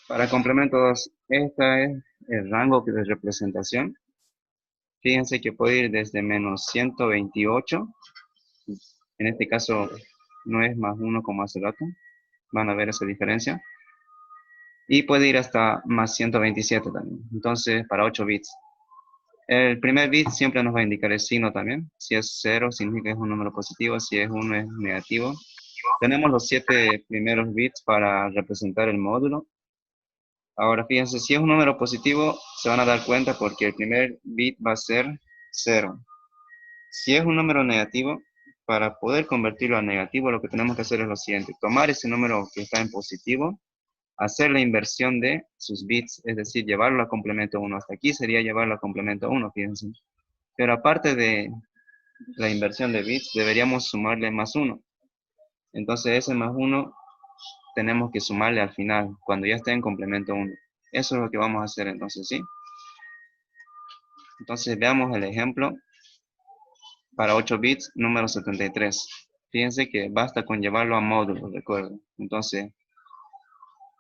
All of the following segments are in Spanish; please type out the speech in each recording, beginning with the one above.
Para complemento 2, este es el rango de representación. Fíjense que puede ir desde menos 128, en este caso no es más 1 como hace rato, van a ver esa diferencia, y puede ir hasta más 127 también, entonces para 8 bits. El primer bit siempre nos va a indicar el signo también, si es 0 significa que es un número positivo, si es 1 es negativo. Tenemos los 7 primeros bits para representar el módulo. Ahora fíjense, si es un número positivo, se van a dar cuenta porque el primer bit va a ser 0. Si es un número negativo, para poder convertirlo a negativo, lo que tenemos que hacer es lo siguiente. Tomar ese número que está en positivo, hacer la inversión de sus bits, es decir, llevarlo a complemento 1. Hasta aquí sería llevarlo a complemento 1, fíjense. Pero aparte de la inversión de bits, deberíamos sumarle más 1. Entonces ese más 1 tenemos que sumarle al final, cuando ya esté en complemento 1. Eso es lo que vamos a hacer entonces, ¿sí? Entonces veamos el ejemplo para 8 bits, número 73. Fíjense que basta con llevarlo a módulo, recuerden. Entonces,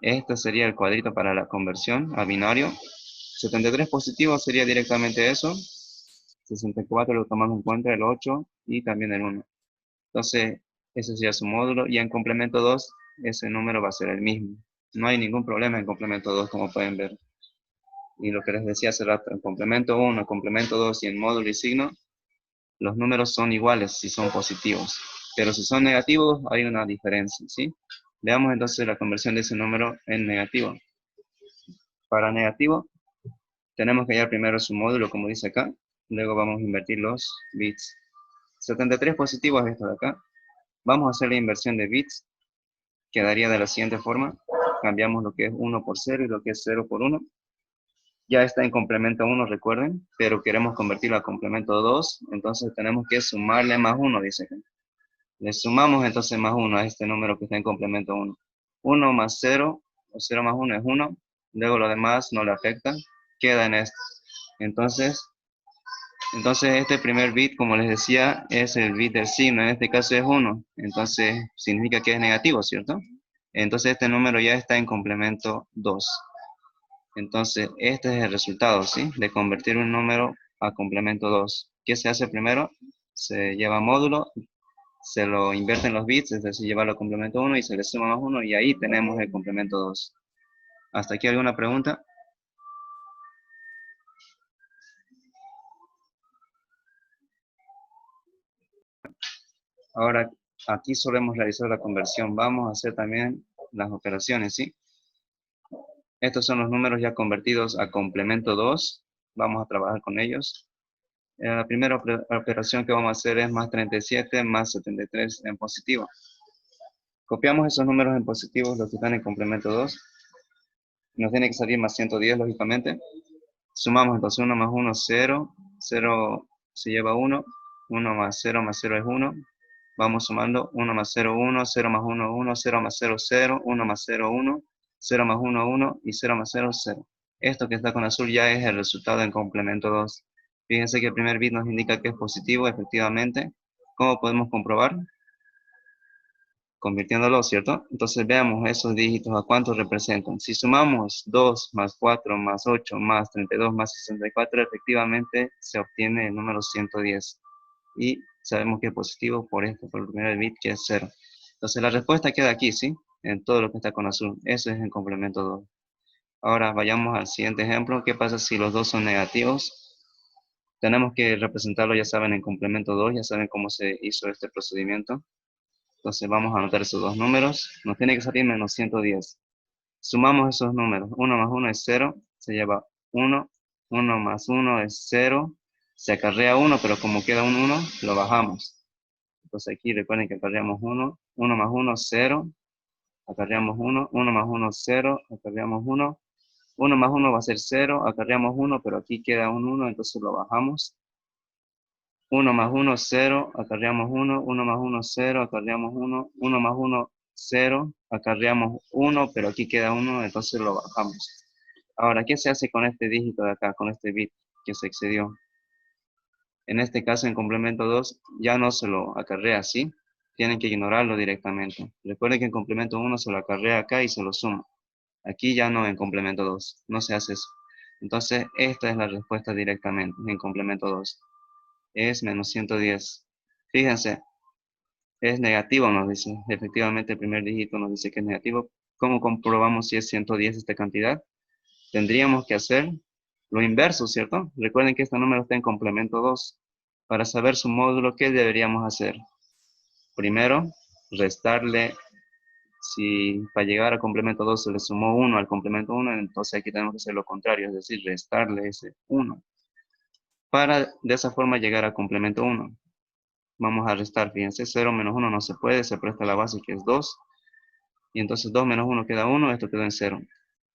este sería el cuadrito para la conversión a binario. 73 positivo sería directamente eso. 64 lo tomamos en cuenta, el 8 y también el 1. Entonces, ese sería su módulo. Y en complemento 2, ese número va a ser el mismo. No hay ningún problema en complemento 2, como pueden ver. Y lo que les decía hace rato, en complemento 1, complemento 2 y en módulo y signo, los números son iguales si son positivos. Pero si son negativos, hay una diferencia, ¿sí? Veamos entonces la conversión de ese número en negativo. Para negativo, tenemos que hallar primero su módulo, como dice acá. Luego vamos a invertir los bits. 73 positivo es esto de acá. Vamos a hacer la inversión de bits. Quedaría de la siguiente forma. Cambiamos lo que es 1 por 0 y lo que es 0 por 1. Ya está en complemento 1, recuerden, pero queremos convertirlo a complemento 2, entonces tenemos que sumarle más 1, dice acá. Le sumamos entonces más 1 a este número que está en complemento 1. 1 más 0, o 0 más 1 es 1, luego lo demás no le afecta, queda en esto. Entonces este primer bit, como les decía, es el bit del signo, en este caso es 1, entonces significa que es negativo, ¿cierto? Entonces este número ya está en complemento 2. Entonces, este es el resultado, ¿sí? De convertir un número a complemento 2. ¿Qué se hace primero? Se lleva a módulo, se lo invierte en los bits, es decir, llevarlo a complemento 1 y se le suma más 1 y ahí tenemos el complemento 2. ¿Hasta aquí alguna pregunta? Ahora, aquí solemos realizar la conversión. Vamos a hacer también las operaciones, ¿sí? Estos son los números ya convertidos a complemento 2. Vamos a trabajar con ellos. La primera operación que vamos a hacer es más 37 más 73 en positivo. Copiamos esos números en positivos, los que están en complemento 2. Nos tiene que salir más 110, lógicamente. Sumamos entonces 1 más 1, 0. 0 se lleva 1. 1 más 0 es 1. Vamos sumando 1 más 0, 1. 0 más 1, 1. 0 más 0, 0. 1 más 0, 1. 0 más 1, 1. Y 0 más 0, 0. Esto que está con azul ya es el resultado en complemento 2. Fíjense que el primer bit nos indica que es positivo, efectivamente. ¿Cómo podemos comprobar? Convirtiéndolo, ¿cierto? Entonces veamos esos dígitos a cuántos representan. Si sumamos 2 más 4 más 8 más 32 más 64, efectivamente se obtiene el número 110. Y sabemos que es positivo por esto, por el primer bit que es 0. Entonces la respuesta queda aquí, ¿sí? En todo lo que está con azul. Eso es en complemento 2. Ahora vayamos al siguiente ejemplo. ¿Qué pasa si los dos son negativos? Tenemos que representarlo, ya saben, en complemento 2. Ya saben cómo se hizo este procedimiento. Entonces vamos a anotar esos dos números. Nos tiene que salir menos 110. Sumamos esos números. 1 más 1 es 0. Se lleva 1. 1 más 1 es 0. Se acarrea 1, pero como queda un 1, lo bajamos. Entonces aquí recuerden que acarreamos 1. 1 más 1, 0. Acarreamos 1. 1 más 1, 0. Acarreamos 1. 1 más 1 va a ser 0. Acarreamos 1, pero aquí queda un 1, entonces lo bajamos. 1 más 1, 0, acarreamos 1, 1 más 1, 0, acarreamos 1, 1 más 1, 0, acarreamos 1, pero aquí queda 1, entonces lo bajamos. Ahora, ¿qué se hace con este dígito de acá, con este bit que se excedió? En este caso, en complemento 2, ya no se lo acarrea así, tienen que ignorarlo directamente. Recuerden que en complemento 1 se lo acarrea acá y se lo suma. Aquí ya no en complemento 2, no se hace eso. Entonces, esta es la respuesta directamente en complemento 2. Es menos 110. Fíjense, es negativo, nos dice. Efectivamente, el primer dígito nos dice que es negativo. ¿Cómo comprobamos si es 110 esta cantidad? Tendríamos que hacer lo inverso, ¿cierto? Recuerden que este número está en complemento 2. Para saber su módulo, ¿qué deberíamos hacer? Primero, restarle. Si para llegar al complemento 2 se le sumó 1 al complemento 1, entonces aquí tenemos que hacer lo contrario, es decir, restarle ese 1. Para de esa forma llegar al complemento 1. Vamos a restar, fíjense, 0 menos 1 no se puede, se presta la base que es 2. Y entonces 2 menos 1 queda 1, esto quedó en 0.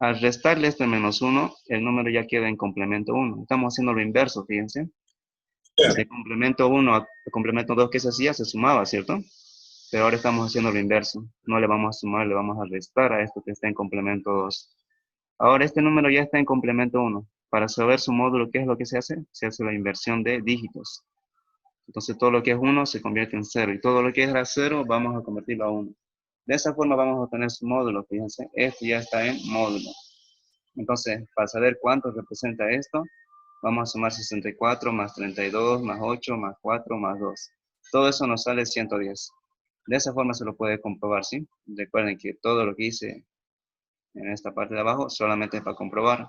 Al restarle este menos 1, el número ya queda en complemento 1. Estamos haciendo lo inverso, fíjense. De complemento 1 a complemento 2, ¿qué se hacía? Se sumaba, ¿cierto? Pero ahora estamos haciendo lo inverso. No le vamos a sumar, le vamos a restar a esto que está en complemento 2. Ahora este número ya está en complemento 1. Para saber su módulo, ¿qué es lo que se hace? Se hace la inversión de dígitos. Entonces todo lo que es 1 se convierte en 0. Y todo lo que era 0 vamos a convertirlo a 1. De esa forma vamos a obtener su módulo. Fíjense, esto ya está en módulo. Entonces, para saber cuánto representa esto, vamos a sumar 64 más 32 más 8 más 4 más 2. Todo eso nos sale 110. De esa forma se lo puede comprobar, ¿sí? Recuerden que todo lo que hice en esta parte de abajo solamente es para comprobar.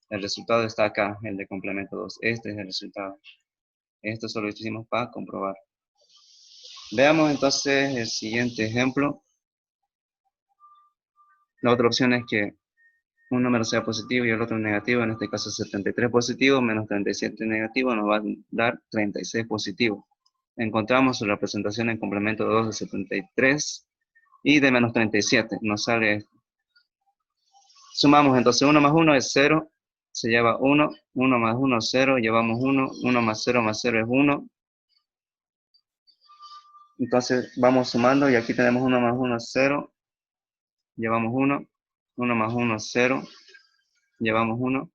El resultado está acá, el de complemento 2. Este es el resultado. Esto solo lo hicimos para comprobar. Veamos entonces el siguiente ejemplo. La otra opción es que un número sea positivo y el otro negativo. En este caso 73 positivo menos 37 negativo nos va a dar 36 positivo. Encontramos su representación en complemento 2 de 73 y de menos 37. Nos sale esto. Sumamos entonces 1 más 1 es 0, se lleva 1, 1 más 1 es 0, llevamos 1, 1 más 0 es 1. Entonces vamos sumando y aquí tenemos 1 más 1 es 0, llevamos 1, 1 más 1 es 0, llevamos 1,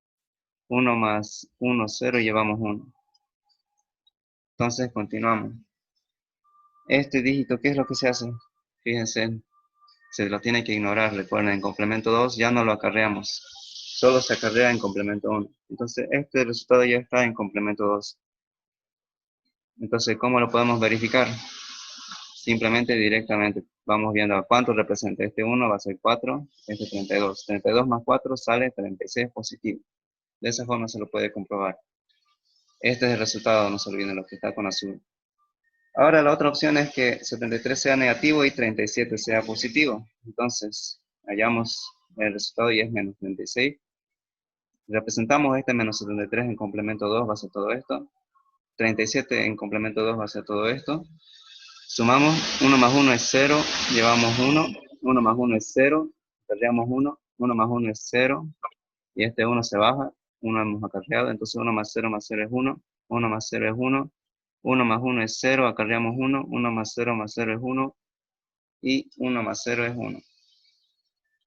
1 más 1 es 0 y llevamos 1. Entonces continuamos. Este dígito, ¿qué es lo que se hace? Fíjense, se lo tiene que ignorar, recuerden, en complemento 2 ya no lo acarreamos. Solo se acarrea en complemento 1. Entonces, este resultado ya está en complemento 2. Entonces, ¿cómo lo podemos verificar? Simplemente directamente vamos viendo a cuánto representa. Este 1 va a ser 4, este 32. 32 más 4 sale 36 positivo. De esa forma se lo puede comprobar. Este es el resultado, no se olviden lo que está con azul. Ahora la otra opción es que 73 sea negativo y 37 sea positivo. Entonces, hallamos el resultado y es menos 36. Representamos este menos 73 en complemento 2, va a ser todo esto. 37 en complemento 2 va a ser todo esto. Sumamos, 1 más 1 es 0, llevamos 1, 1 más 1 es 0, perdemos 1, 1 más 1 es 0, y este 1 se baja, 1 hemos acarreado, entonces 1 más 0 es 1, 1 más 0 es 1, 1 más 1 es 0, acarreamos 1, 1 más 0 es 1, y 1 más 0 es 1.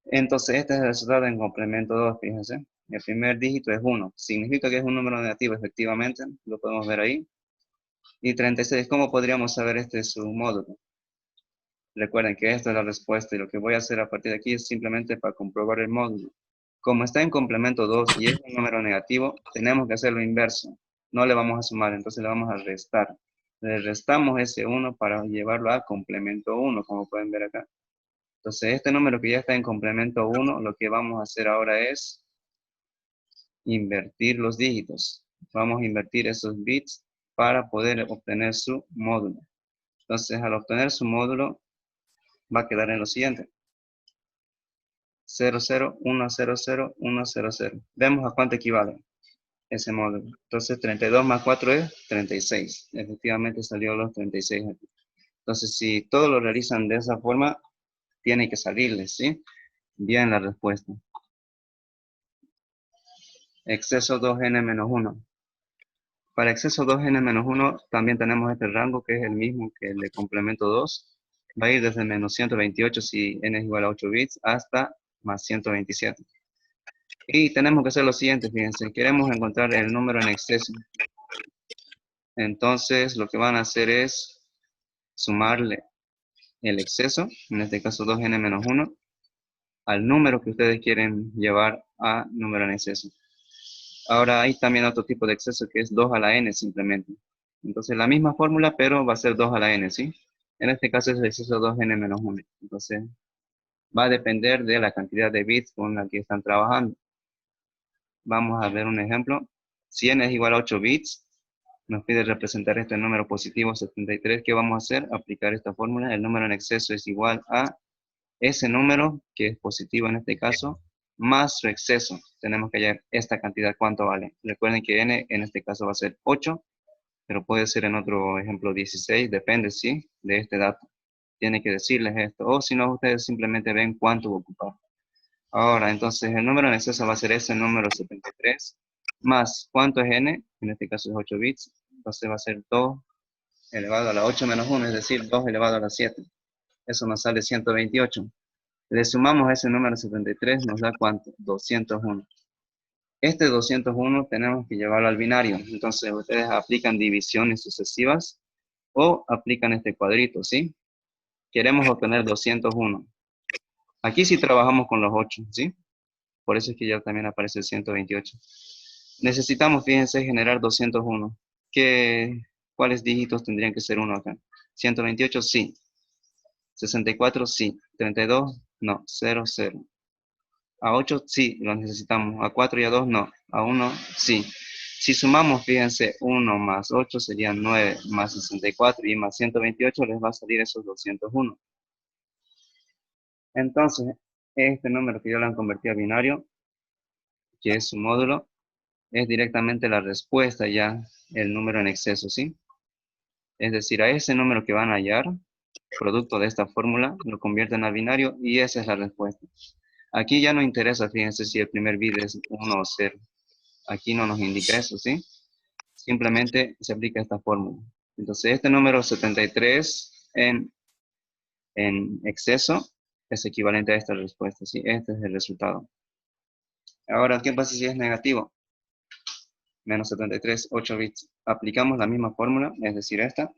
Entonces este es el resultado en complemento 2, fíjense. El primer dígito es 1, significa que es un número negativo, efectivamente, lo podemos ver ahí. Y 36, ¿cómo podríamos saber este es su módulo? Recuerden que esta es la respuesta y lo que voy a hacer a partir de aquí es simplemente para comprobar el módulo. Como está en complemento 2 y es un número negativo, tenemos que hacer lo inverso. No le vamos a sumar, entonces le vamos a restar. Le restamos ese 1 para llevarlo a complemento 1, como pueden ver acá. Entonces este número que ya está en complemento 1, lo que vamos a hacer ahora es invertir los dígitos. Vamos a invertir esos bits para poder obtener su módulo. Entonces al obtener su módulo, va a quedar en lo siguiente. 0, 0, 1, 0, 0, 1, 0, 0. Vemos a cuánto equivale ese módulo. Entonces 32 más 4 es 36. Efectivamente salió los 36 aquí. Entonces si todos lo realizan de esa forma, tiene que salirles, ¿sí? Bien la respuesta. Exceso 2n menos 1. Para exceso 2n menos 1 también tenemos este rango que es el mismo que el de complemento 2. Va a ir desde menos 128 si n es igual a 8 bits hasta más 127. Y tenemos que hacer lo siguiente, fíjense, queremos encontrar el número en exceso. Entonces lo que van a hacer es sumarle el exceso, en este caso 2n menos 1, al número que ustedes quieren llevar a número en exceso. Ahora hay también otro tipo de exceso que es 2 a la n simplemente. Entonces la misma fórmula, pero va a ser 2 a la n, ¿sí? En este caso es el exceso 2n menos 1. Entonces va a depender de la cantidad de bits con la que están trabajando. Vamos a ver un ejemplo. Si n es igual a 8 bits, nos pide representar este número positivo 73. ¿Qué vamos a hacer? Aplicar esta fórmula. El número en exceso es igual a ese número, que es positivo en este caso, más su exceso. Tenemos que hallar esta cantidad, ¿cuánto vale? Recuerden que n en este caso va a ser 8, pero puede ser en otro ejemplo 16, depende, ¿sí? De este dato. Tiene que decirles esto, o si no, ustedes simplemente ven cuánto va a ocupar. Ahora, entonces, el número en exceso va a ser ese número 73, más, ¿cuánto es n? En este caso es 8 bits, entonces va a ser 2 elevado a la 8 menos 1, es decir, 2 elevado a la 7. Eso nos sale 128. Le sumamos ese número 73, nos da ¿cuánto? 201. Este 201 tenemos que llevarlo al binario. Entonces, ustedes aplican divisiones sucesivas o aplican este cuadrito, ¿sí? Queremos obtener 201. Aquí sí trabajamos con los 8, ¿sí? Por eso es que ya también aparece el 128. Necesitamos, fíjense, generar 201. ¿Cuáles dígitos tendrían que ser uno acá? 128, sí. 64, sí. 32, no. 0, 0. A 8, sí, lo necesitamos. A 4 y a 2, no. A 1, sí. Si sumamos, fíjense, 1 más 8 serían 9, más 64 y más 128 les va a salir esos 201. Entonces, este número que yo lo han convertido a binario, que es su módulo, es directamente la respuesta ya, el número en exceso, ¿sí? Es decir, a ese número que van a hallar, producto de esta fórmula, lo convierten a binario y esa es la respuesta. Aquí ya no interesa, fíjense, si el primer bit es 1 o 0. Aquí no nos indica eso, ¿sí? Simplemente se aplica esta fórmula. Entonces, este número 73 en exceso es equivalente a esta respuesta, ¿sí? Este es el resultado. Ahora, ¿qué pasa si es negativo? Menos 73, 8 bits. Aplicamos la misma fórmula, es decir, esta,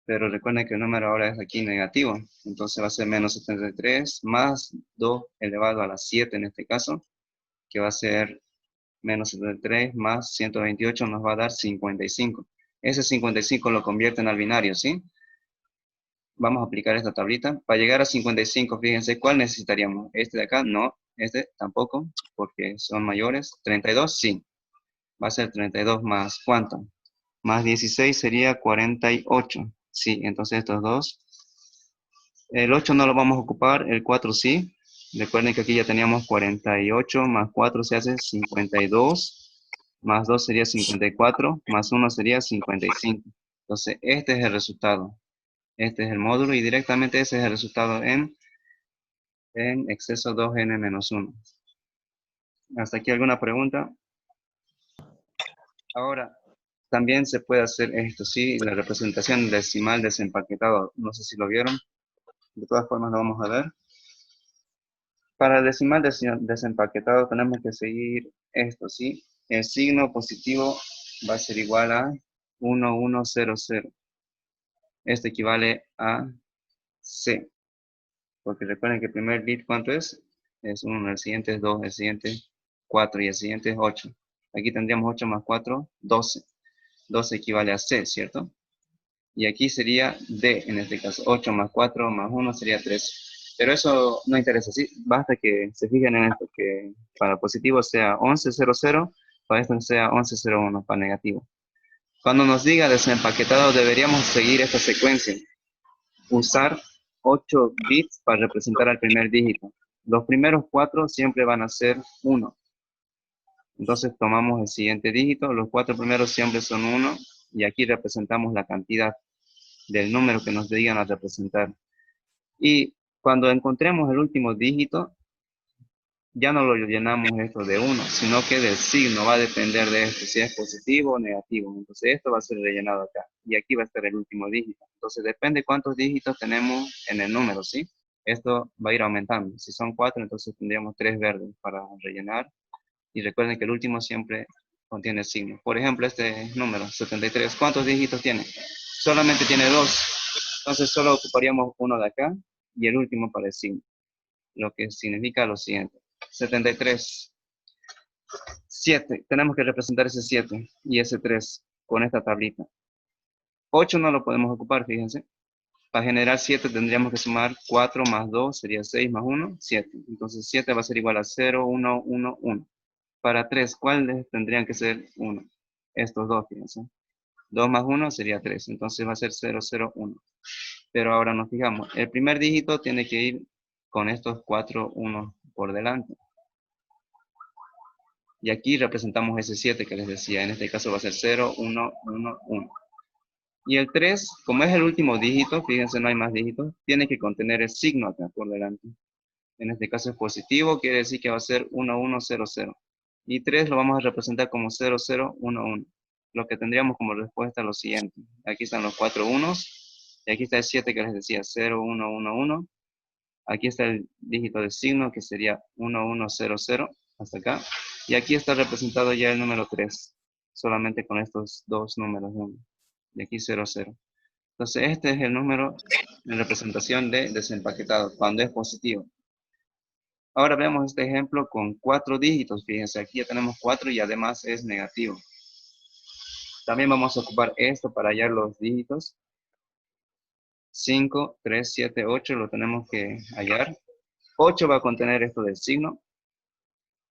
pero recuerden que el número ahora es aquí negativo. Entonces va a ser menos 73 más 2 elevado a la 7 en este caso, que va a ser menos 73 más 128 nos va a dar 55. Ese 55 lo convierten al binario, ¿sí? Vamos a aplicar esta tablita. Para llegar a 55, fíjense, ¿cuál necesitaríamos? ¿Este de acá? No. ¿Este? Tampoco, porque son mayores. ¿32? Sí. Va a ser 32 más, ¿cuánto? Más 16 sería 48. Sí, entonces estos dos. El 8 no lo vamos a ocupar, el 4 sí. Recuerden que aquí ya teníamos 48, más 4 se hace 52, más 2 sería 54, más 1 sería 55. Entonces, este es el resultado. Este es el módulo y directamente ese es el resultado en exceso 2n-1. ¿Hasta aquí alguna pregunta? Ahora, también se puede hacer esto, ¿sí? La representación decimal desempaquetado. No sé si lo vieron. De todas formas lo vamos a ver. Para el decimal desempaquetado tenemos que seguir esto, ¿sí? El signo positivo va a ser igual a 1100. Esto equivale a C. Porque recuerden que el primer bit, ¿cuánto es? Es 1, el siguiente es 2, el siguiente es 4 y el siguiente es 8. Aquí tendríamos 8 más 4, 12. 12 equivale a C, ¿cierto? Y aquí sería D en este caso. 8 más 4 más 1 sería 3. Pero eso no interesa, ¿sí? Basta que se fijen en esto, que para positivo sea 1100, para esto sea 1101 para negativo. Cuando nos diga desempaquetado, deberíamos seguir esta secuencia. Usar 8 bits para representar al primer dígito. Los primeros 4 siempre van a ser 1. Entonces tomamos el siguiente dígito, los 4 primeros siempre son 1, y aquí representamos la cantidad del número que nos digan a representar. Y cuando encontremos el último dígito, ya no lo llenamos esto de 1, sino que del signo va a depender de esto, si es positivo o negativo. Entonces esto va a ser rellenado acá. Y aquí va a estar el último dígito. Entonces depende cuántos dígitos tenemos en el número, ¿sí? Esto va a ir aumentando. Si son 4, entonces tendríamos 3 verdes para rellenar. Y recuerden que el último siempre contiene signo. Por ejemplo, este número, 73, ¿cuántos dígitos tiene? Solamente tiene 2. Entonces solo ocuparíamos uno de acá y el último para el signo. lo que significa lo siguiente. 73. 7. Tenemos que representar ese 7 y ese 3 con esta tablita. 8 no lo podemos ocupar, fíjense. Para generar 7 tendríamos que sumar 4 más 2, sería 6 más 1, 7. Entonces 7 va a ser igual a 0, 1, 1, 1. Para 3, ¿cuáles tendrían que ser 1? Estos dos, fíjense. 2 más 1 sería 3, entonces va a ser 0, 0, 1. Pero ahora nos fijamos, el primer dígito tiene que ir con estos 4 1 por delante. Y aquí representamos ese 7 que les decía, en este caso va a ser 0, 1, 1, 1. Y el 3, como es el último dígito, fíjense, no hay más dígitos, tiene que contener el signo acá por delante. En este caso es positivo, quiere decir que va a ser 1, 1, 0, 0. Y 3 lo vamos a representar como 0, 0, 1, 1. Lo que tendríamos como respuesta es lo siguiente. Aquí están los 4 unos. Y aquí está el 7 que les decía, 0, 1, 1, 1. Aquí está el dígito de signo que sería 1, 1, 0, 0. Hasta acá. Y aquí está representado ya el número 3. Solamente con estos dos números. Y aquí 0, 0. Entonces este es el número en representación de desempaquetado, cuando es positivo. Ahora veamos este ejemplo con 4 dígitos. Fíjense, aquí ya tenemos 4 y además es negativo. También vamos a ocupar esto para hallar los dígitos. 5, 3, 7, 8 lo tenemos que hallar. 8 va a contener esto del signo.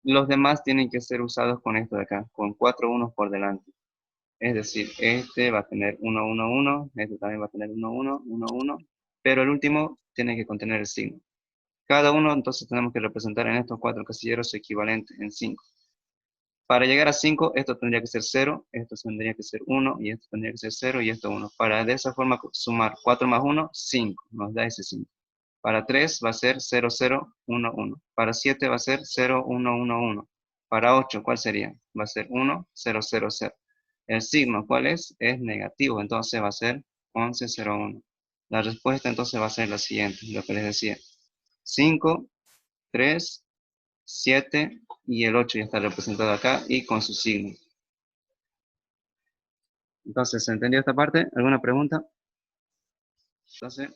Los demás tienen que ser usados con esto de acá, con 4 unos por delante. Es decir, este va a tener 1, 1, 1. Este también va a tener 1, 1, 1, 1. Pero el último tiene que contener el signo. Cada uno entonces tenemos que representar en estos 4 casilleros su equivalente en 5. Para llegar a 5, esto tendría que ser 0, esto tendría que ser 1, y esto tendría que ser 0, y esto 1. Para de esa forma sumar 4 más 1, 5, nos da ese 5. Para 3 va a ser 0, 0, 1, 1. Para 7 va a ser 0, 1, 1, 1. Para 8, ¿cuál sería? Va a ser 1, 0, 0, 0. El signo, ¿cuál es? Es negativo, entonces va a ser 11, 0, 1. La respuesta entonces va a ser la siguiente, lo que les decía. 5, 3, 7 y el 8 ya está representado acá y con su signo. Entonces, ¿se entendió esta parte? ¿Alguna pregunta? Entonces,